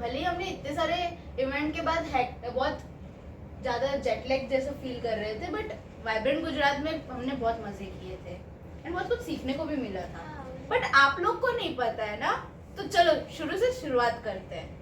भले ही हमने इतने सारे इवेंट के बाद बहुत ज़्यादा जेटलैग जैसा फील कर रहे थे, बट वाइब्रेंट गुजरात में हमने बहुत मज़े किए थे एंड बहुत कुछ सीखने को भी मिला था। बट आप लोग को नहीं पता है ना, तो चलो शुरू से शुरुआत करते हैं।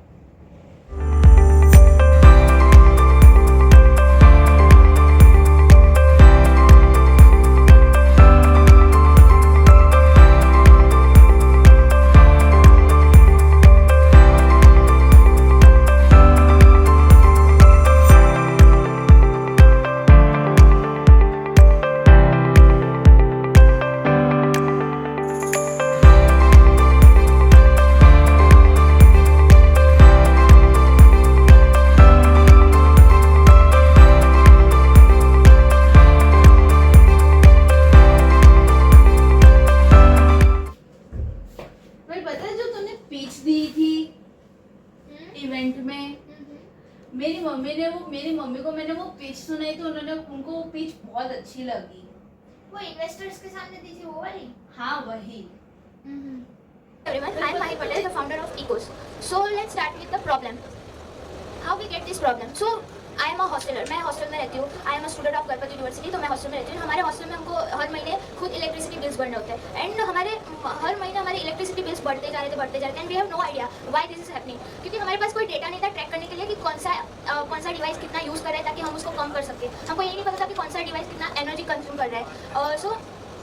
इवेंट में मेरी मम्मी को मैंने वो पिच सुनाई तो उनको वो पिच बहुत अच्छी लगी। वो इन्वेस्टर्स के सामने दी थी वो वाली? हाँ वही। Everyone, I am Mahi Patel, the founder of Ecos. So let's start with the problem. How we get this problem? So I am a hosteler. मैं हॉस्टल में रहती हूँ. I am a student of Ganpat university. तो मैं hostel में रहती हूँ. हमारे हॉस्टल में हमको हर महीने खुद इलेक्ट्रिसिटी बिल्स भरने होते हैं. एंड हर महीने हमारे इलेक्ट्रिसिटी बिल्स बढ़ते जा रहे थे. And we have no idea why this is happening. क्योंकि हमारे पास कोई डेटा नहीं था ट्रैक करने के लिए कि कौन सा डिवाइस कितना यूज़ कर रहा है ताकि हम उसको कम कर सकें. हमको ये नहीं पता था कि कौन सा डिवाइस कितना एनर्जी कंज्यूम कर रहा है. सो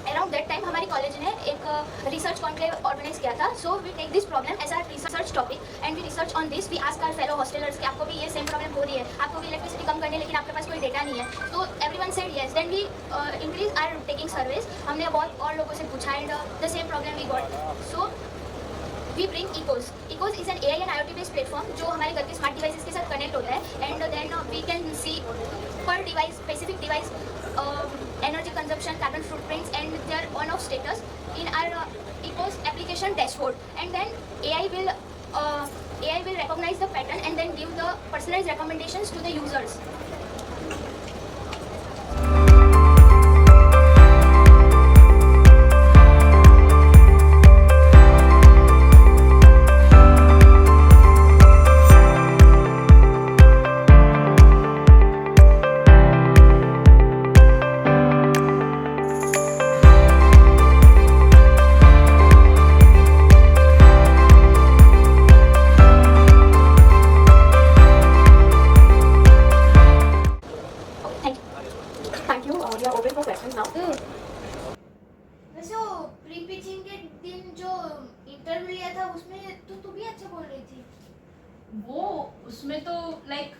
अराउंड दैट टाइम हमारी कॉलेज ने एक रिसर्च कॉन्क्लेव ऑर्गेनाइज किया था. So we take this problem as our research topic and we research on this. We ask our fellow hostellers कि आपको भी ये सेम प्रॉब्लम हो रही है, आपको भी इलेक्ट्रिसिटी कम करनी है लेकिन आपके पास कोई डेटा नहीं है. तो everyone said yes. Then we increase our taking service. हमने बहुत और लोगों से पूछा and the same problem we got. So we bring Ecos. Ecos is an AI and IoT based platform जो हमारे घर के स्मार्ट डिवाइसेस के साथ कनेक्ट होता है. And then we can see per device, specific device, energy consumption, carbon footprints and their on-off status in our Ecos application dashboard. And then AI will recognize the pattern and then give the personalized recommendations to the users. वैसे वो pre pitching के दिन जो interview लिया था उसमें तो तू भी अच्छा बोल रही थी. वो उसमें तो लाइक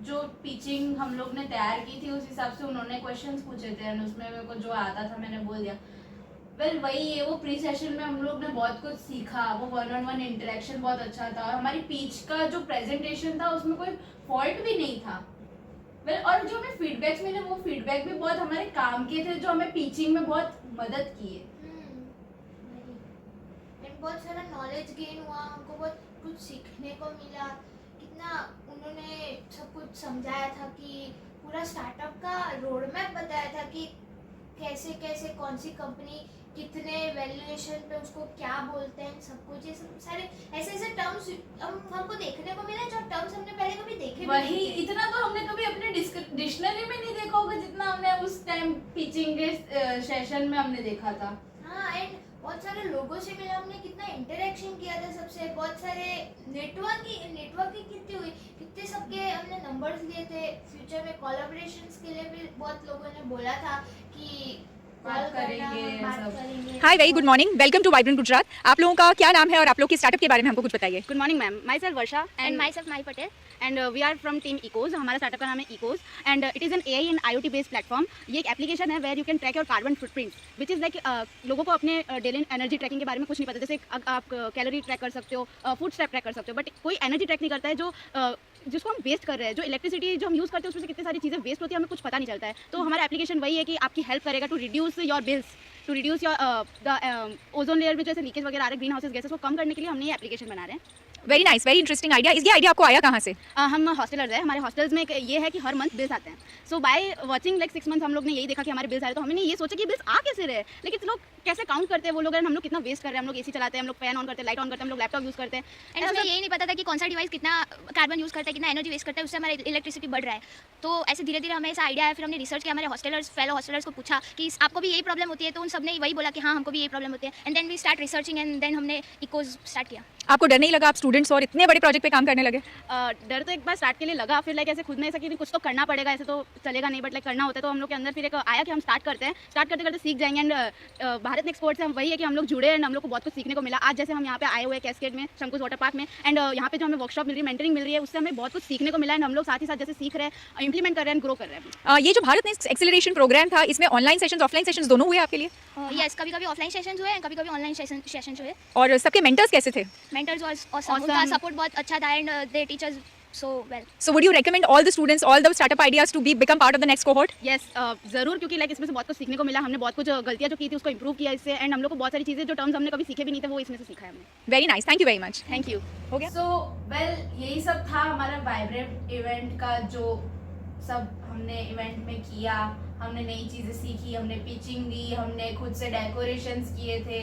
जो पिचिंग हम लोग ने तैयार की थी उस हिसाब से उन्होंने क्वेश्चंस पूछे थे एंड उसमें मेरे को जो आता था मैंने बोल दिया. वेल वही है, वो प्री सेशन में हम लोग ने बहुत कुछ सीखा. वो 1-on-1 इंटरेक्शन बहुत अच्छा था और हमारी पिच का जो प्रेजेंटेशन था उसमें कोई फॉल्ट भी नहीं था. वेल और जो हमें फीडबैक्स मिले वो फीडबैक भी बहुत हमारे काम के थे जो हमें पिचिंग में बहुत मदद किए. एंड बहुत सारा नॉलेज गेन हुआ. हमको बहुत कुछ सीखने को मिला. कितना उन्होंने सब कुछ समझाया था कि पूरा स्टार्टअप का रोड मैप बताया था कि कैसे कैसे कौन सी कंपनी कितने वैल्यूएशन पे उसको क्या बोलते हैं. सब कुछ ये सब सारे ऐसे टर्म्स हमको देखने को मिले जो टर्म्स हमने पहले कभी देखे वही. इतना तो हमने कभी अपने डिक्शनरी में नहीं देखा होगा जितना हमने उस टाइम पिचिंग के सेशन में हमने देखा था. हाँ. एंड बहुत सारे लोगों से मिला हमने. कितना इंटरेक्शन किया था सबसे. बहुत सारे नेटवर्किंग कितनी हुई. कितने सबके हमने नंबर्स लिए थे. फ्यूचर में कोलैबोरेशंस के लिए भी बहुत लोगों ने बोला था कि बात करेंगे. Hi, very good morning. Welcome to vibrant Gujarat. आप लोगों का क्या नाम है और आप लोग के स्टार्टअप के बारे में हमको कुछ बताइए. Good morning ma'am. Myself Varsha and myself Mahi Patel and we are from team Ecos. हमारा स्टार्टअप का नाम है Ecos and it is an AI and IoT based platform. ये एक एप्लीकेशन है where you can track your carbon footprints which is like लोगों को अपने डेली एनर्जी ट्रैकिंग के बारे में कुछ नहीं पता. जैसे आप कैलोरी ट्रैक कर सकते हो, फूड स्टेप ट्रैक कर सकते हो, बट कोई एनर्जी ट्रैक नहीं करता है जिसको हम वेस्ट कर रहे हैं. जो इलेक्ट्रिसिटी जो हम यूज़ करते हैं उसमें से कितनी सारी चीज़ें वेस्ट होती है हमें कुछ पता नहीं चलता है. तो हमारा एप्लीकेशन वही है कि आपकी हेल्प करेगा to reduce your bills, to reduce your the ozone layer में जैसे लीकेज वगैरह आ रहे हैं, ग्रीन हाउसेज गैसेस को कम करने के लिए हमने ये एप्लीकेशन बना रहे हैं. Very nice, very interesting idea. ये आइडिया आपको आया कहाँ से? हम हॉस्टलर्स हैं, हमारे हॉस्टल्स में एक ये है कि हर मंथ बिल्स आते हैं। सो बाय वॉचिंग लाइक 6 मंथ हम लोग ने यही देखा कि हमारे बिल्स आ रहे, तो हमने ये सोचा कि बिल्स आ कैसे रहे, लेकिन लोग कैसे काउंट करते हैं वो लोग, हम लोग कितना वेस्ट कर रहे हैं, हम लोग एसी चलाते हैं, हम लोग फैन ऑन करते हैं, लाइट ऑन करते हैं, हम लोग लैपटॉप यूज़ करते हैं, एंड हमें यही नहीं पता था कि कौन सा डिवाइस कितना कार्बन यूज़ करता है, कितना एनर्जी वेस्ट करता है, उससे हमारा इलेक्ट्रिसिटी बढ़ रहा है। तो ऐसे धीरे धीरे हमें ऐसा आइडिया आया, फिर हमने रिसर्च किया, हमारे हॉस्टलर्स फेलो हॉस्टलर्स को पूछा कि आपको भी यही प्रॉब्लम होती है, तो उन सब ने वही बोला कि हाँ हमको भी यही प्रॉब्लम होती है। And then we start researching and then हमने इकोज स्टार्ट किया। आपको डर नहीं लगा आप स्टूडेंट्स और इतने बड़े प्रोजेक्ट पे काम करने लगे? डर तो एक बार स्टार्ट के लिए लगा, फिर लाइक ऐसे खुद में ऐसा कि कुछ तो करना पड़ेगा, ऐसे तो चलेगा नहीं, बट लाइक करना होता है, तो हम लोग के अंदर फिर एक आया कि हम स्टार्ट करते हैं, स्टार्ट करते करते सीख जाएंगे। एंड भारत नेक्स्ट स्पोर्ट्स से हम वही है कि हम लोग जुड़े एंड हम लोग को बहुत कुछ सीखने को मिला। आज जैसे हम यहाँ पे आए हुए हैं कैस्केड में, शंकुश वाटर पार्क में, एंड यहाँ पे जो हमें वर्कशॉप मिल रही है, मेंटरिंग मिल रही है, उससे हमें बहुत कुछ सीखने को मिला। एंड हम लोग साथ ही साथ जैसे सीख रहे हैं, इंप्लीमेंट कर रहे हैं, ग्रो कर रहे हैं। ये जो भारत नेक्स्ट एक्सेलरेशन प्रोग्राम था, इसमें ऑनलाइन सेशंस ऑफलाइन सेशंस दोनों हुए आपके लिए? यस, कभी कभी ऑफलाइन सेशंस हुए, कभी कभी ऑनलाइन सेशंस हुए। और सबके मेंटर्स कैसे थे? मेंटर्स और उनका सपोर्ट बहुत अच्छा था and they teachers so well. So would you recommend all the students, all the startup ideas to become part of the next cohort? Yes, ज़रूर, क्योंकि लाइक इसमें से बहुत कुछ सीखने को मिला। हमने बहुत कुछ गलतियाँ जो की थी उसको इंप्रूव किया इससे, एंड हम लोग को बहुत सारी चीज़ें जो टर्म्स हमने कभी सीखे भी नहीं थे वो इसमें से सीखा है हमने। Very nice, thank you very much. Thank you. हो गया? सो वेल यही सब था हमारा वाइब्रेंट इवेंट का, जो सब हमने इवेंट में किया। हमने नई चीज़ें सीखी, हमने पिचिंग दी, हमने खुद से डेकोरेशंस किए थे,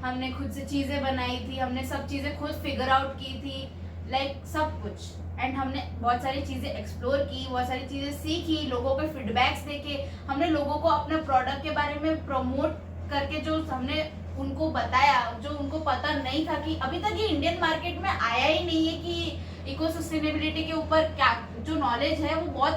हमने खुद से चीज़ें बनाई थी, हमने सब चीज़ें खुद फिगर आउट की थी, लाइक सब कुछ। एंड हमने बहुत सारी चीज़ें एक्सप्लोर की, बहुत सारी चीज़ें सीखी, लोगों के फीडबैक्स देके हमने लोगों को अपने प्रोडक्ट के बारे में प्रमोट करके जो हमने उनको बताया, जो उनको पता नहीं था कि अभी तक ये इंडियन मार्केट में आया ही नहीं है कि इको सस्टेनेबिलिटी के ऊपर क्या जो नॉलेज है वो बहुत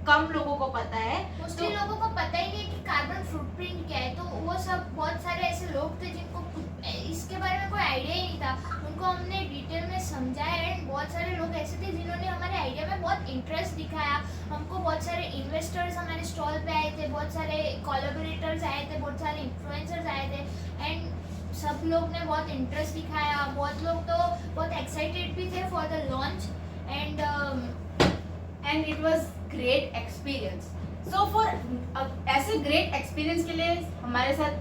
कम लोगों को पता है। मोस्टली लोगों को पता ही नहीं कि कार्बन फुटप्रिंट क्या है, तो वो सब बहुत सारे ऐसे लोग थे जिनको इसके बारे में कोई आइडिया ही नहीं था, उनको हमने डिटेल में समझाया। एंड बहुत सारे लोग ऐसे थे जिन्होंने हमारे आइडिया में बहुत इंटरेस्ट दिखाया। हमको बहुत सारे इन्वेस्टर्स हमारे स्टॉल पे आए थे, बहुत सारे कोलैबोरेटर्स आए थे, बहुत सारे इन्फ्लुएंसर्स आए थे, एंड सब लोग ने बहुत इंटरेस्ट दिखाया। बहुत लोग तो बहुत एक्साइटेड भी थे for the launch, and it was great experience. So for ऐसे ग्रेट एक्सपीरियंस के लिए हमारे साथ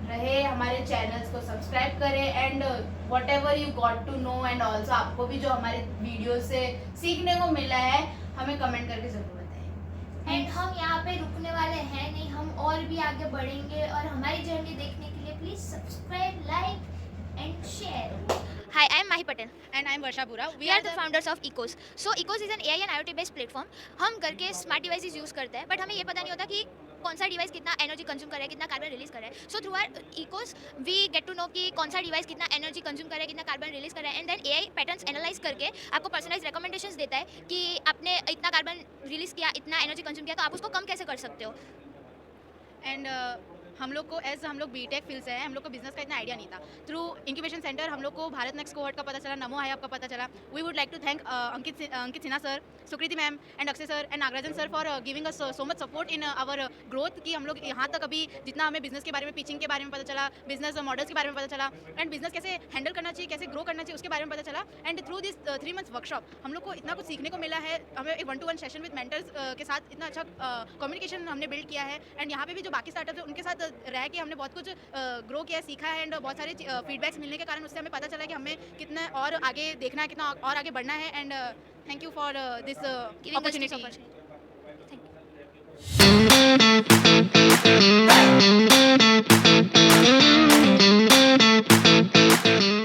रहे, हमारे चैनल्स को सब्सक्राइब करें, and whatever you got to know, and also आपको भी जो हमारे वीडियो से सीखने को मिला है हमें कमेंट करके जरूर बताएं। एंड हम यहाँ पे रुकने वाले हैं नहीं, हम और भी आगे बढ़ेंगे। और हमारी जर्नी देखने के लिए please subscribe, like and share. Hi, I am Mahi Patel. And I am Varsha Bura. We are the founders of Ecos. So Ecos is an AI and IoT based platform. हम घर के स्मार्ट डिवाइसेस यूज़ करते हैं, but हमें ये पता नहीं होता कि कौन सा डिवाइस कितना एनर्जी कंज्यूम कर रहा है, कितना कार्बन रिलीज कर रहा है। So through our Ecos we get to know कि कौन सा डिवाइस कितना एनर्जी कंज्यूम कर रहा है, कितना कार्बन रिलीज कर रहा है, and then AI patterns analyze करके आपको पर्सनलाइज रिकमेंडेशंस देता है कि आपने इतना कार्बन रिलीज किया, इतना एनर्जी कंज्यूम किया, तो आप उसको कम कैसे कर सकते हो। एंड हम लोग को हम लोग बीटेक फील्ड से हैं, हम लोग को बिजनेस का इतना आइडिया नहीं था। थ्रू इंक्यूबेशन सेंटर हम लोग को भारत नेक्स्ट कोहॉर्ट का पता चला, नमो हाई का पता चला। We would like to thank Ankit Sinha sir, Sukriti ma'am and Akshay sir and Nagarajan sir for giving us so much support in our growth, कि हम लोग यहाँ तक अभी जितना हमें बिजनेस के बारे में, पिचिंग के बारे में पता चला, बिजनेस मॉडल्स के बारे में पता चला, एंड बिजनेस कैसे हैंडल करना चाहिए, कैसे ग्रो करना चाहिए उसके बारे में पता चला। And through this 3 months workshop हम लोग को इतना कुछ सीखने को मिला है। हमें एक 1-to-1 सेशन विद मेंटर्स के साथ इतना अच्छा कम्युनिकेशन हमने बिल्ड किया है। एंड यहाँ पे भी जो बाकी स्टार्टअप है उनके साथ रह के हमने बहुत कुछ ग्रो किया, सीखा है, एंड बहुत सारे फीडबैक्स मिलने के कारण उससे हमें पता चला कि हमें कितना और आगे देखना है, कितना और आगे बढ़ना है। And thank you for this opportunity. Thank you.